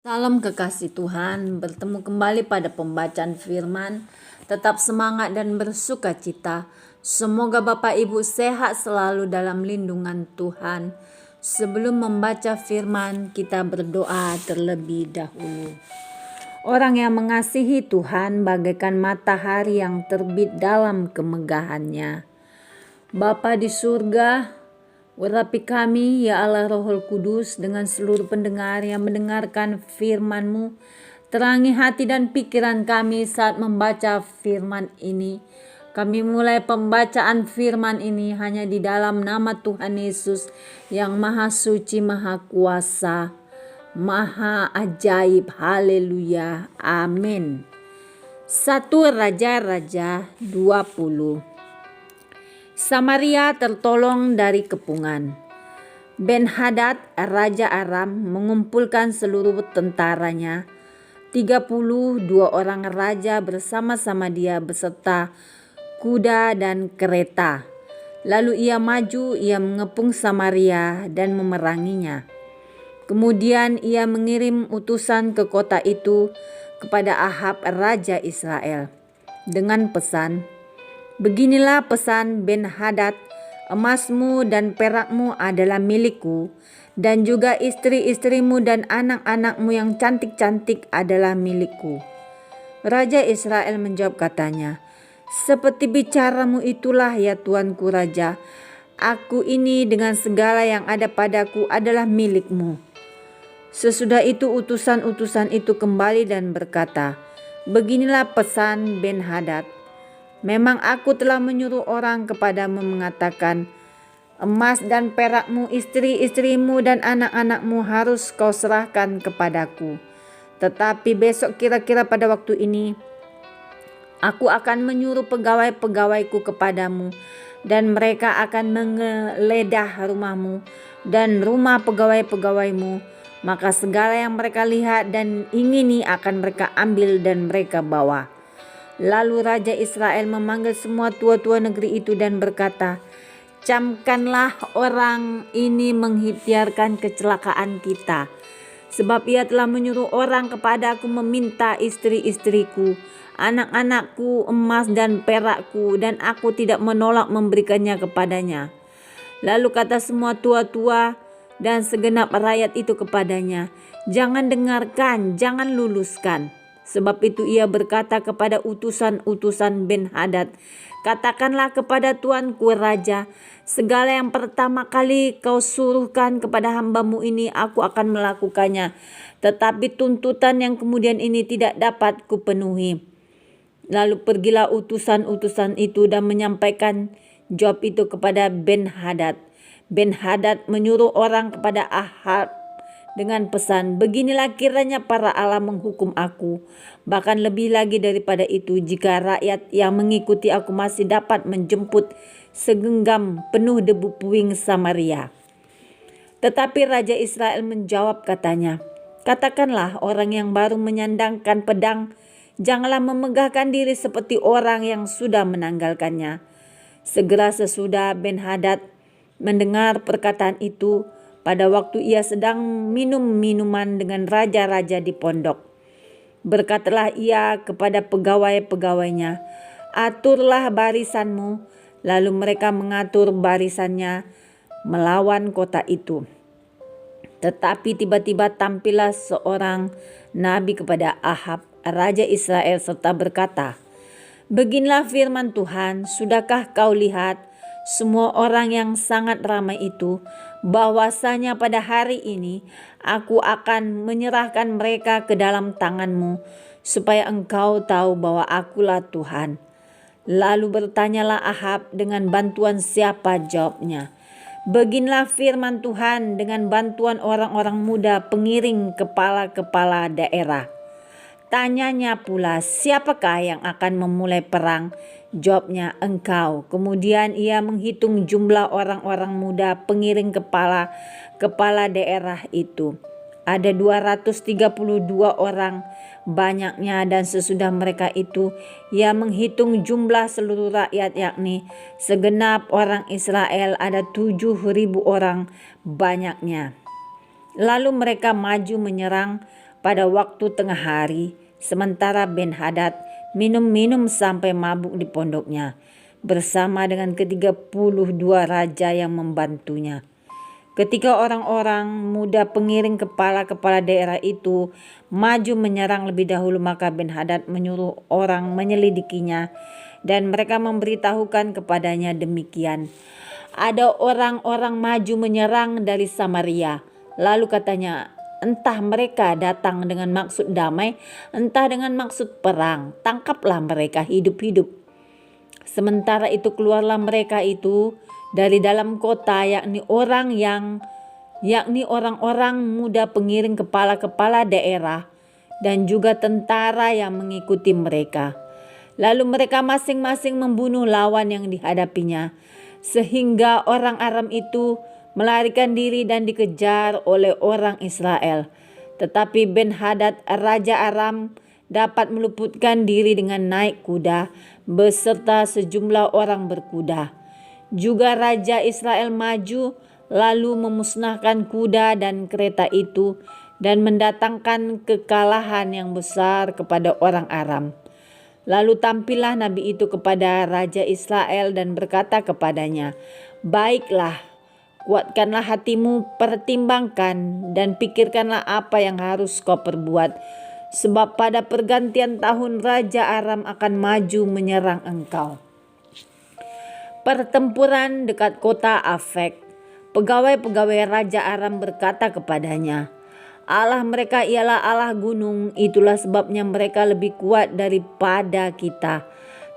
Salam kekasih Tuhan, bertemu kembali pada pembacaan firman. Tetap semangat dan bersuka cita. Semoga Bapak Ibu sehat selalu dalam lindungan Tuhan. Sebelum membaca firman, kita berdoa terlebih dahulu. Orang yang mengasihi Tuhan bagaikan matahari yang terbit dalam kemegahannya. Bapa di surga, urapi kami ya Allah Rohul Kudus dengan seluruh pendengar yang mendengarkan firman-Mu. Terangi hati dan pikiran kami saat membaca firman ini. Kami mulai pembacaan firman ini hanya di dalam nama Tuhan Yesus yang Maha Suci, Maha Kuasa, Maha Ajaib. Haleluya. Amin. 1 Raja-Raja 20. Samaria tertolong dari kepungan. Ben-Hadad, Raja Aram, mengumpulkan seluruh tentaranya. 32 orang raja bersama-sama dia beserta kuda dan kereta. Lalu ia maju, ia mengepung Samaria dan memeranginya. Kemudian ia mengirim utusan ke kota itu kepada Ahab, Raja Israel, dengan pesan, "Beginilah pesan Ben-Hadad, emasmu dan perakmu adalah milikku, dan juga istri-istrimu dan anak-anakmu yang cantik-cantik adalah milikku." Raja Israel menjawab katanya, "Seperti bicaramu itulah ya tuanku raja, aku ini dengan segala yang ada padaku adalah milikmu." Sesudah itu utusan-utusan itu kembali dan berkata, "Beginilah pesan Ben-Hadad, memang aku telah menyuruh orang kepadamu mengatakan, emas dan perakmu, istri-istrimu dan anak-anakmu harus kau serahkan kepadaku. Tetapi besok kira-kira pada waktu ini, aku akan menyuruh pegawai-pegawaiku kepadamu, dan mereka akan menggeledah rumahmu dan rumah pegawai-pegawaimu. Maka segala yang mereka lihat dan ingini akan mereka ambil dan mereka bawa." Lalu Raja Israel memanggil semua tua-tua negeri itu dan berkata, "Camkanlah orang ini mengikhtiarkan kecelakaan kita, sebab ia telah menyuruh orang kepadaku meminta istri-istriku, anak-anakku, emas dan perakku, dan aku tidak menolak memberikannya kepadanya." Lalu kata semua tua-tua dan segenap rakyat itu kepadanya, "Jangan dengarkan, jangan luluskan." Sebab itu ia berkata kepada utusan-utusan Ben-Hadad, "Katakanlah kepada tuanku raja, segala yang pertama kali kau suruhkan kepada hambamu ini aku akan melakukannya. Tetapi tuntutan yang kemudian ini tidak dapat kupenuhi." Lalu pergilah utusan-utusan itu dan menyampaikan jawab itu kepada Ben-Hadad. Ben-Hadad menyuruh orang kepada Ahab dengan pesan, "Beginilah kiranya para Allah menghukum aku, bahkan lebih lagi daripada itu, jika rakyat yang mengikuti aku masih dapat menjemput segenggam penuh debu puing Samaria." Tetapi Raja Israel menjawab katanya, "Katakanlah orang yang baru menyandangkan pedang, janganlah memegahkan diri seperti orang yang sudah menanggalkannya." Segera sesudah Ben-Hadad mendengar perkataan itu, pada waktu ia sedang minum minuman dengan raja-raja di pondok, berkatalah ia kepada pegawai-pegawainya, "Aturlah barisanmu." Lalu mereka mengatur barisannya melawan kota itu. Tetapi tiba-tiba tampillah seorang nabi kepada Ahab, Raja Israel, serta berkata, "Beginilah firman Tuhan, sudahkah kau lihat semua orang yang sangat ramai itu, bahwasanya pada hari ini aku akan menyerahkan mereka ke dalam tanganmu, supaya engkau tahu bahwa akulah Tuhan." Lalu bertanyalah Ahab, "Dengan bantuan siapa?" Jawabnya, "Beginilah firman Tuhan, dengan bantuan orang-orang muda pengiring kepala-kepala daerah." Tanyanya pula, "Siapakah yang akan memulai perang?" Jawabnya, "Engkau." Kemudian ia menghitung jumlah orang-orang muda pengiring kepala daerah itu. Ada 232 orang banyaknya, dan sesudah mereka itu ia menghitung jumlah seluruh rakyat, yakni segenap orang Israel, ada 7.000 orang banyaknya. Lalu mereka maju menyerang pada waktu tengah hari, sementara Ben-Hadad minum-minum sampai mabuk di pondoknya, bersama dengan ke-32 raja yang membantunya. Ketika orang-orang muda pengiring kepala-kepala daerah itu maju menyerang lebih dahulu, maka Ben-Hadad menyuruh orang menyelidikinya, dan mereka memberitahukan kepadanya demikian. Ada orang-orang maju menyerang dari Samaria. Lalu katanya, entah mereka datang dengan maksud damai, entah dengan maksud perang. Tangkaplah mereka hidup-hidup. Sementara itu keluarlah mereka itu dari dalam kota, yakni orang-orang muda pengiring kepala-kepala daerah dan juga tentara yang mengikuti mereka. Lalu mereka masing-masing membunuh lawan yang dihadapinya, sehingga orang Aram itu melarikan diri dan dikejar oleh orang Israel. Tetapi Ben-Hadad raja Aram dapat meluputkan diri dengan naik kuda beserta sejumlah orang berkuda. Juga raja Israel maju lalu memusnahkan kuda dan kereta itu dan mendatangkan kekalahan yang besar kepada orang Aram. Lalu tampillah nabi itu kepada raja Israel dan berkata kepadanya, "Baiklah, kuatkanlah hatimu, pertimbangkan dan pikirkanlah apa yang harus kau perbuat. Sebab pada pergantian tahun raja Aram akan maju menyerang engkau." Pertempuran dekat kota Afek. Pegawai-pegawai raja Aram berkata kepadanya, "Allah mereka ialah Allah gunung, itulah sebabnya mereka lebih kuat daripada kita.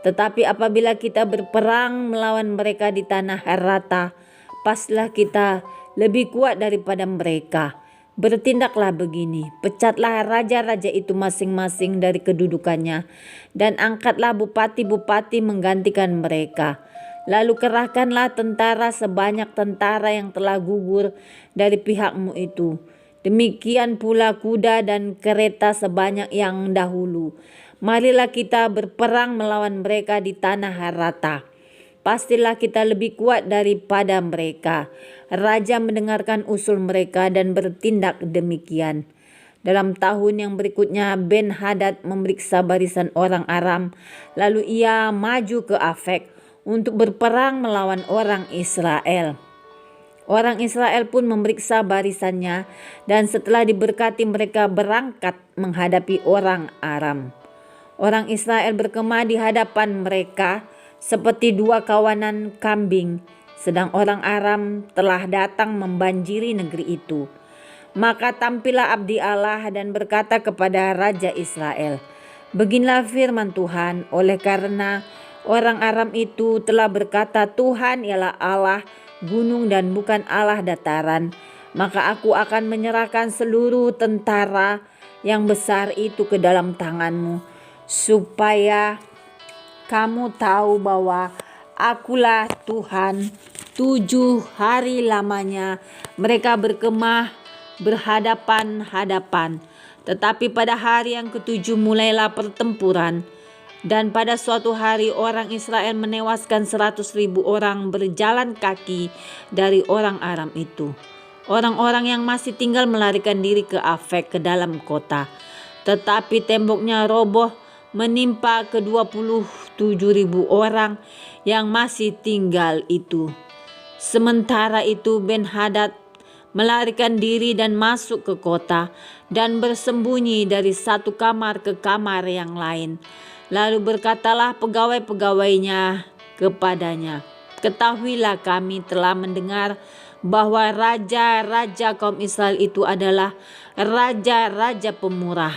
Tetapi apabila kita berperang melawan mereka di tanah Herata, pastilah kita lebih kuat daripada mereka. Bertindaklah begini, pecatlah raja-raja itu masing-masing dari kedudukannya, dan angkatlah bupati-bupati menggantikan mereka. Lalu kerahkanlah tentara sebanyak tentara yang telah gugur dari pihakmu itu. Demikian pula kuda dan kereta sebanyak yang dahulu. Marilah kita berperang melawan mereka di tanah Herata. Pastilah kita lebih kuat daripada mereka." Raja mendengarkan usul mereka dan bertindak demikian. Dalam tahun yang berikutnya Ben-Hadad memeriksa barisan orang Aram, lalu ia maju ke Afek untuk berperang melawan orang Israel. Orang Israel pun memeriksa barisannya, dan setelah diberkati mereka berangkat menghadapi orang Aram. Orang Israel berkemah di hadapan mereka seperti dua kawanan kambing, sedang orang Aram telah datang membanjiri negeri itu. Maka tampillah abdi Allah dan berkata kepada raja Israel, "Beginilah firman Tuhan, oleh karena orang Aram itu telah berkata, Tuhan ialah Allah gunung dan bukan Allah dataran, maka aku akan menyerahkan seluruh tentara yang besar itu ke dalam tanganmu, supaya kamu tahu bahwa akulah Tuhan." 7 hari lamanya mereka berkemah berhadapan-hadapan. Tetapi pada hari yang ke-7 mulailah pertempuran. Dan pada suatu hari orang Israel menewaskan 100.000 orang berjalan kaki dari orang Aram itu. Orang-orang yang masih tinggal melarikan diri ke Afek, ke dalam kota. Tetapi temboknya roboh menimpa ke-27.000 orang yang masih tinggal itu. Sementara itu Ben-Hadad melarikan diri dan masuk ke kota dan bersembunyi dari satu kamar ke kamar yang lain. Lalu berkatalah pegawai-pegawainya kepadanya, "Ketahuilah, kami telah mendengar bahwa raja-raja kaum Israel itu adalah raja-raja pemurah.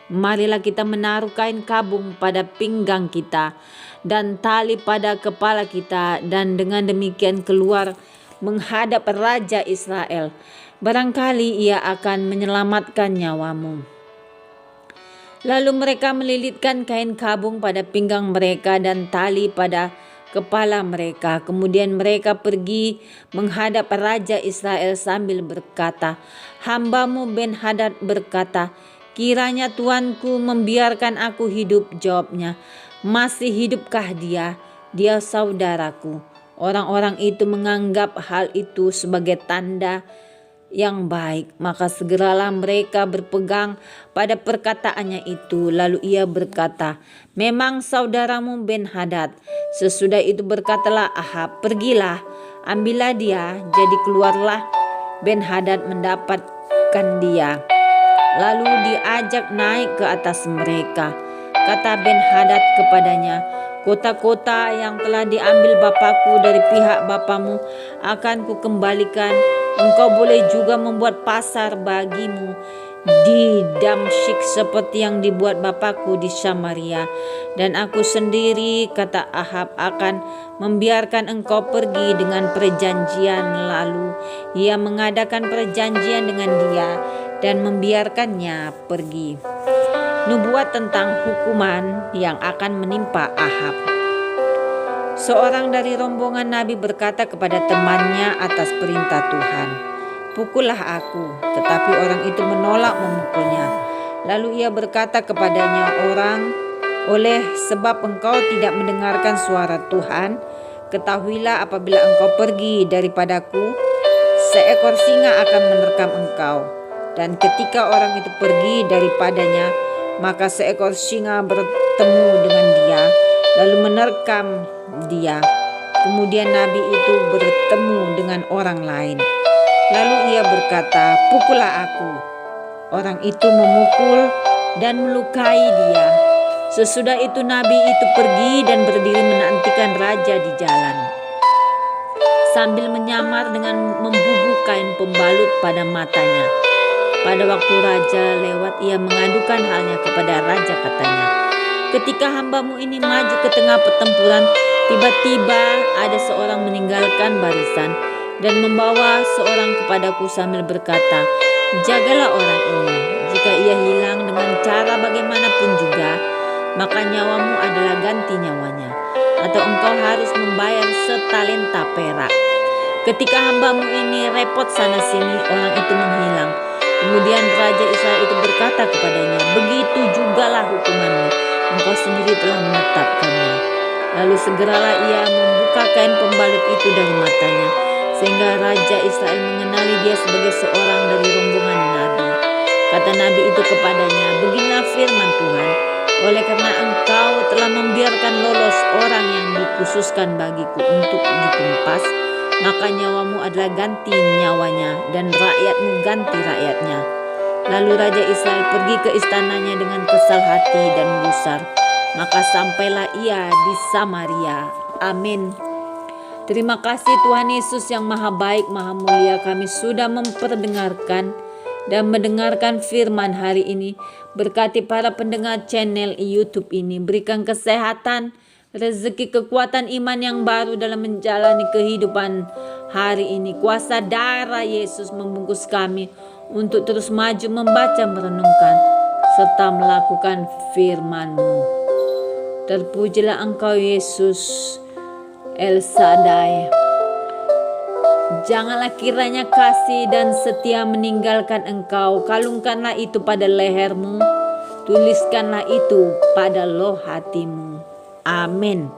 Marilah kita menaruh kain kabung pada pinggang kita dan tali pada kepala kita, dan dengan demikian keluar menghadap raja Israel. Barangkali ia akan menyelamatkan nyawamu." Lalu mereka melilitkan kain kabung pada pinggang mereka dan tali pada kepala mereka. Kemudian mereka pergi menghadap raja Israel sambil berkata, "Hambamu Ben-Hadad berkata, kiranya tuanku membiarkan aku hidup." Jawabnya, "Masih hidupkah dia? Dia saudaraku." Orang-orang itu menganggap hal itu sebagai tanda yang baik. Maka segeralah mereka berpegang pada perkataannya itu. Lalu ia berkata, memang saudaramu Ben-Hadad. Sesudah itu berkatalah Ahab, pergilah, ambillah dia. Jadi keluarlah Ben-Hadad mendapatkan dia. Lalu diajak naik ke atas mereka. Kata Ben-Hadad kepadanya, kota-kota yang telah diambil Bapakku dari pihak Bapamu akan kukembalikan. Engkau boleh juga membuat pasar bagimu di Damsyik seperti yang dibuat Bapakku di Samaria. Dan aku sendiri, kata Ahab, akan membiarkan engkau pergi dengan perjanjian. Lalu ia mengadakan perjanjian dengan dia dan membiarkannya pergi. Nubuat tentang hukuman yang akan menimpa Ahab. Seorang dari rombongan Nabi berkata kepada temannya atas perintah Tuhan, pukullah aku. Tetapi orang itu menolak memukulnya. Lalu ia berkata kepadanya, oleh sebab engkau tidak mendengarkan suara Tuhan, ketahuilah apabila engkau pergi daripadaku, seekor singa akan menerkam engkau. Dan ketika orang itu pergi daripadanya, maka seekor singa bertemu dengan dia, lalu menerkam dia. Kemudian Nabi itu bertemu dengan orang lain. Lalu ia berkata, pukullah aku. Orang itu memukul dan melukai dia. Sesudah itu Nabi itu pergi dan berdiri menantikan raja di jalan, sambil menyamar dengan membubuh kain pembalut pada matanya. Pada waktu raja lewat, ia mengadukan halnya kepada raja, katanya, ketika hambamu ini maju ke tengah pertempuran, tiba-tiba ada seorang meninggalkan barisan dan membawa seorang kepadaku sambil berkata, jagalah orang ini. Jika ia hilang dengan cara bagaimanapun juga, maka nyawamu adalah ganti nyawanya, atau engkau harus membayar setalenta perak. Ketika hambamu ini repot sana sini, orang itu menghilang. Kemudian Raja Israel itu berkata kepadanya, begitu jugalah hukumanmu, engkau sendiri telah menetapkannya. Lalu segeralah ia membuka kain pembalut itu dari matanya, sehingga Raja Israel mengenali dia sebagai seorang dari rombongan Nabi. Kata Nabi itu kepadanya, beginilah firman Tuhan, oleh karena engkau telah membiarkan lolos orang yang dikhususkan bagiku untuk ditumpas, maka nyawamu adalah ganti nyawanya dan rakyatmu ganti rakyatnya. Lalu Raja Israel pergi ke istananya dengan kesal hati dan gusar. Maka sampailah ia di Samaria. Amin. Terima kasih Tuhan Yesus yang maha baik, maha mulia. Kami sudah memperdengarkan dan mendengarkan firman hari ini. Berkati para pendengar channel YouTube ini. Berikan kesehatan, rezeki, kekuatan iman yang baru dalam menjalani kehidupan hari ini. Kuasa darah Yesus membungkus kami untuk terus maju membaca, merenungkan, serta melakukan firman-Mu. Terpujilah Engkau Yesus, El Shaddai. Janganlah kiranya kasih dan setia meninggalkan Engkau. Kalungkanlah itu pada lehermu, tuliskanlah itu pada loh hatimu. Amin.